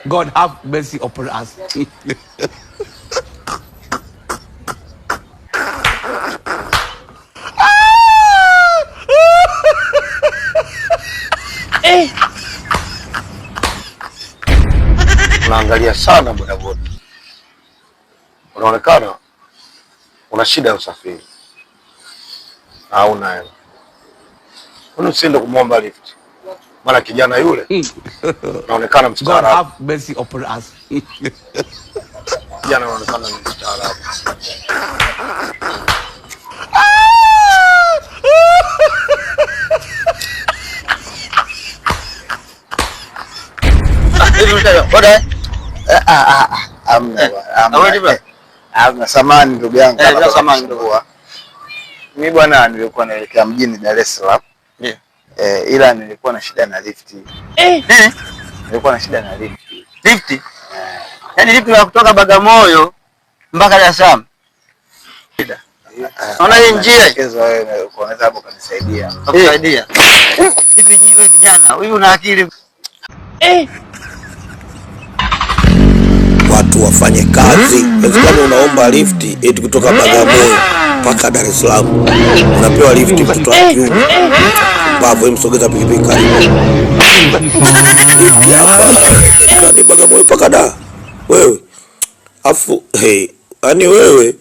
God have mercy upon us. Unaangalia sana bodaboda. Unaonekana una shida ya usafiri. Hauna hela. Kwani usiende kumwomba lift? Maana kijana yule unaonekana mstaarabu. God have mercy upon us. Kijana unaonekana mstaarabu. Amna samani ndugu yangu. Samani ndugu. Mimi bwana nilikuwa naelekea mjini Dar es Salaam. Ndio. Ila nilikuwa na shida na lift. Nilikuwa na shida na lift. Lift? Yaani lift ya kutoka Bagamoyo mpaka Dar es Salaam. Naona hii njia kesho wewe unaweza hapo kunisaidia. Kukusaidia. Hivi jiwe kijana, huyu una akili. Watu wafanye kazi. Kama unaomba lift eti kutoka Bagamoyo mpaka Dar es Salaam, unapewa lift mtoto wa kiume. Babu msogeza pikipiki karibu. Ni Bagamoyo mpaka Dar. Wewe. Afu yani wewe